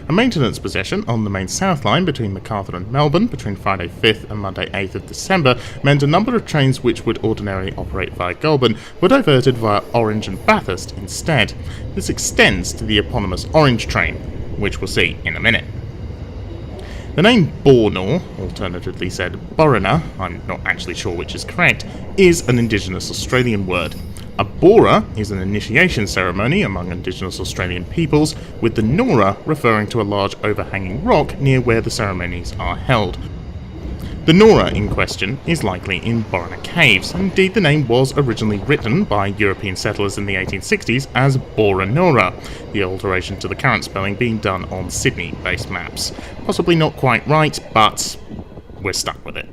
A maintenance position on the main South Line between Macarthur and Melbourne between Friday 5th and Monday 8th of December meant a number of trains which would ordinarily operate via Goulburn were diverted via Orange and Bathurst instead. This extends to the eponymous Orange train, which we'll see in a minute. The name Bornor, alternatively said Borona, I'm not actually sure which is correct, is an Indigenous Australian word. A Bora is an initiation ceremony among Indigenous Australian peoples, with the Nora referring to a large overhanging rock near where the ceremonies are held. The Nora in question is likely in Borona Caves, and indeed the name was originally written by European settlers in the 1860s as Bora-Nora, the alteration to the current spelling being done on Sydney-based maps. Possibly not quite right, but we're stuck with it.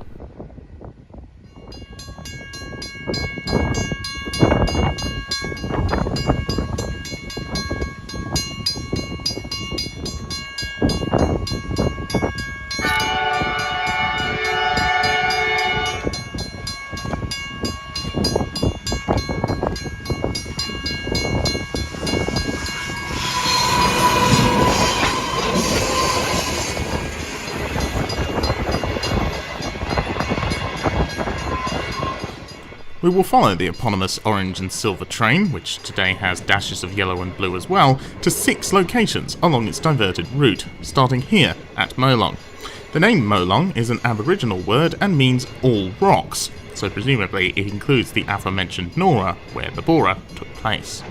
We will follow the eponymous orange and silver train, which today has dashes of yellow and blue as well, to 6 locations along its diverted route, starting here at Molong. The name Molong is an Aboriginal word and means all rocks, so presumably it includes the aforementioned Nora, where the Bora took place.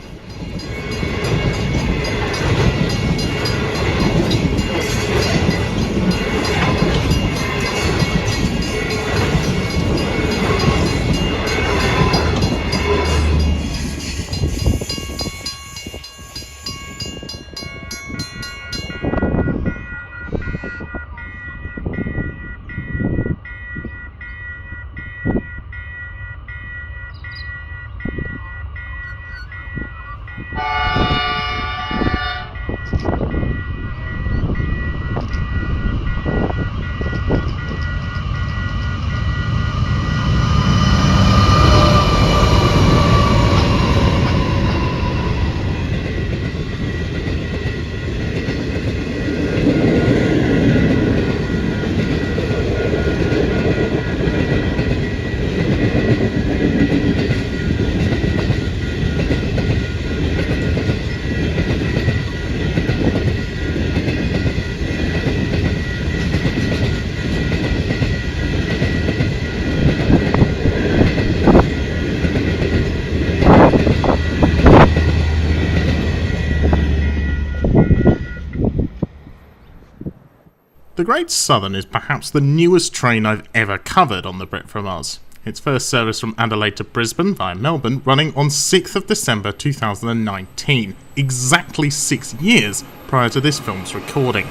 The Great Southern is perhaps the newest train I've ever covered on the TheBritFromOz. Its first service from Adelaide to Brisbane via Melbourne running on 6th of December 2019, exactly 6 years prior to this film's recording.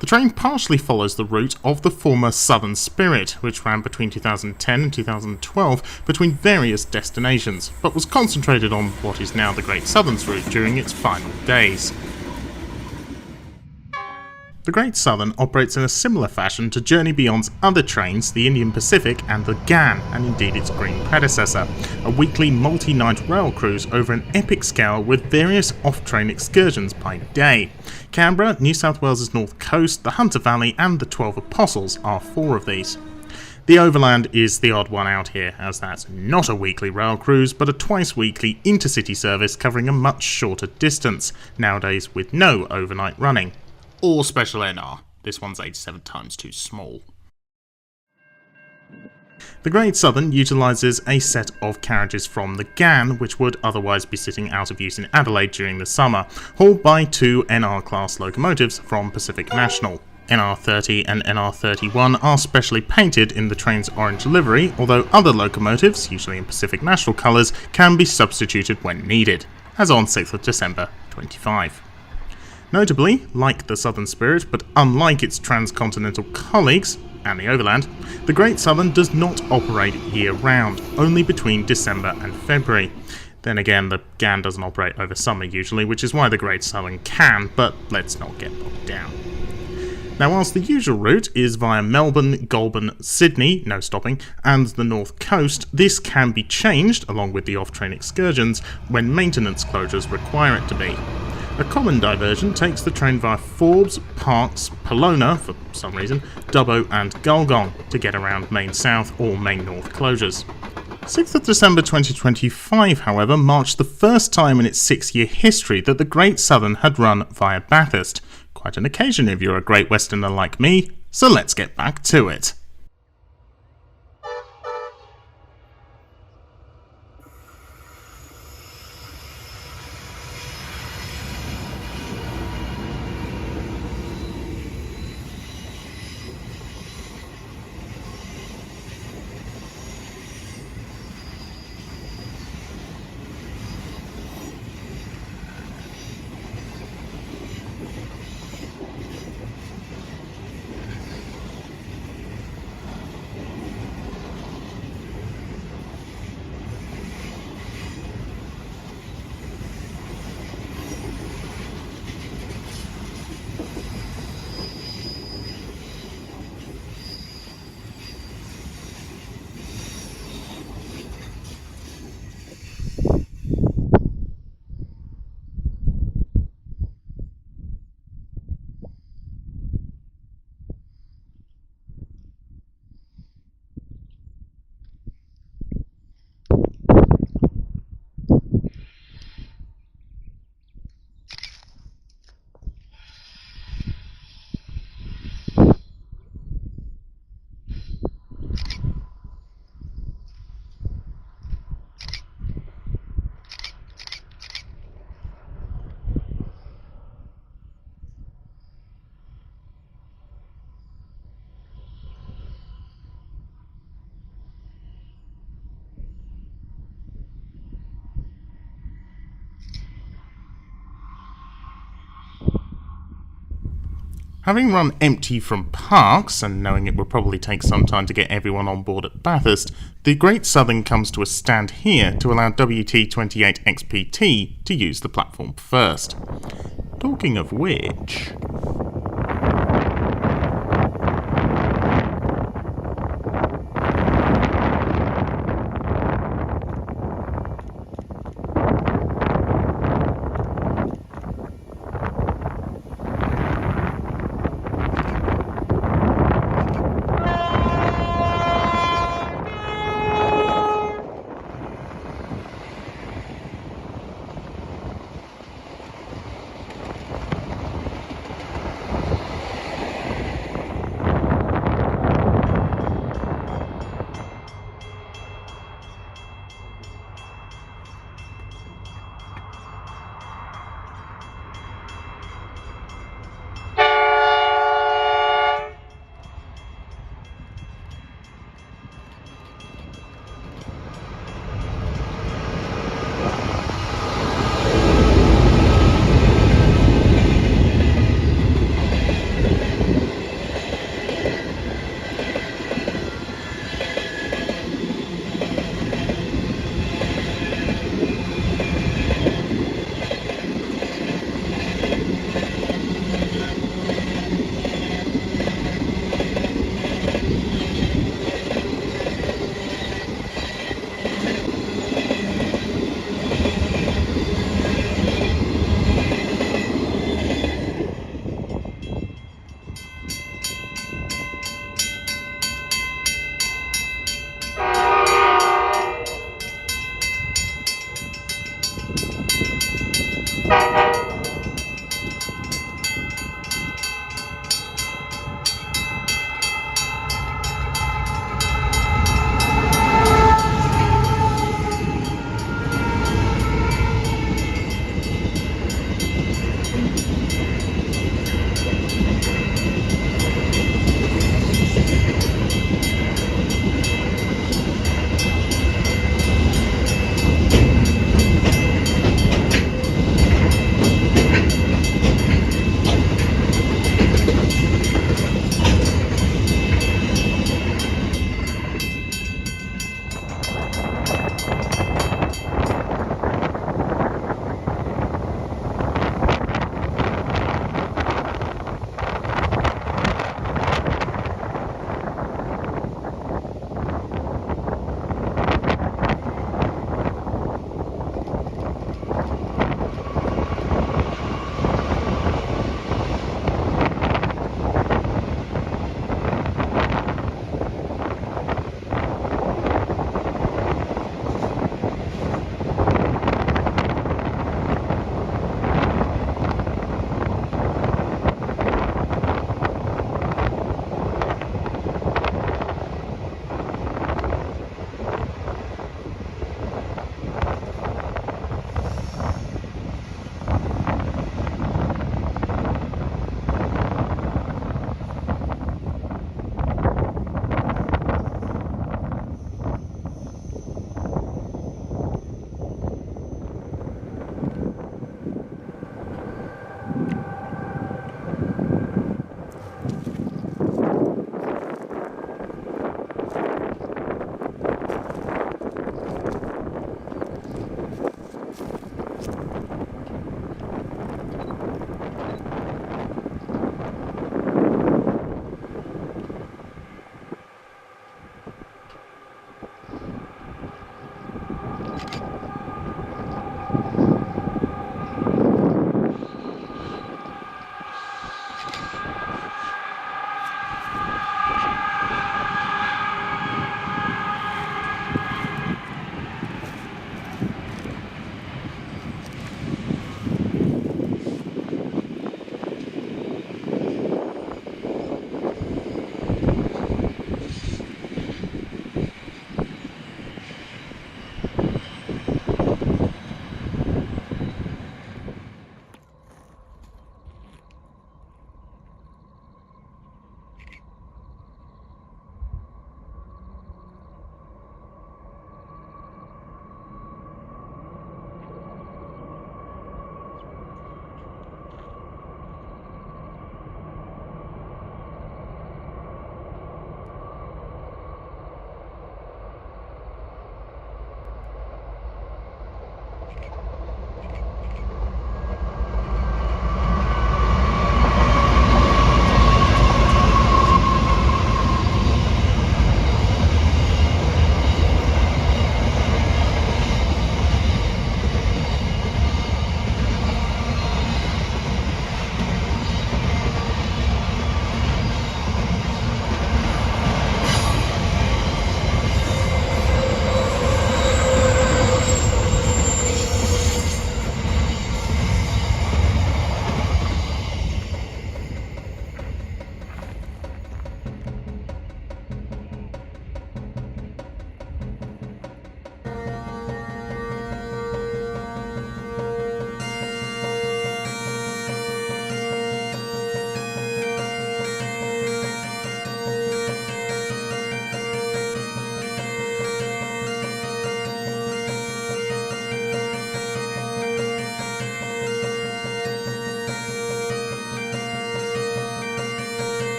The train partially follows the route of the former Southern Spirit, which ran between 2010 and 2012 between various destinations, but was concentrated on what is now the Great Southern's route during its final days. The Great Southern operates in a similar fashion to Journey Beyond's other trains, the Indian Pacific and the GAN, and indeed its green predecessor, a weekly multi-night rail cruise over an epic scale with various off-train excursions by day. Canberra, New South Wales' North Coast, the Hunter Valley and the 12 Apostles are 4 of these. The Overland is the odd one out here, as that's not a weekly rail cruise, but a twice-weekly intercity service covering a much shorter distance, nowadays with no overnight running. Or special NR. This one's 87 times too small. The Great Southern utilises a set of carriages from the GAN, which would otherwise be sitting out of use in Adelaide during the summer, hauled by 2 NR-class locomotives from Pacific National. NR30 and NR31 are specially painted in the train's orange livery, although other locomotives, usually in Pacific National colours, can be substituted when needed, as on 6th of December 25. Notably, like the Southern Spirit, but unlike its transcontinental colleagues, and the Overland, the Great Southern does not operate year-round, only between December and February. Then again, the GAN doesn't operate over summer usually, which is why the Great Southern can, but let's not get bogged down. Now, whilst the usual route is via Melbourne, Goulburn, Sydney, no stopping, and the North Coast, this can be changed, along with the off-train excursions, when maintenance closures require it to be. A common diversion takes the train via Forbes, Parkes, Polona, for some reason, Dubbo and Gulgong to get around Main South or Main North closures. 6th of December 2025, however, marked the first time in its 6-year history that the Great Southern had run via Bathurst. Quite an occasion if you're a Great Westerner like me, so let's get back to it. Having run empty from Parkes, and knowing it will probably take some time to get everyone on board at Bathurst, the Great Southern comes to a stand here to allow WT28XPT to use the platform first. Talking of which...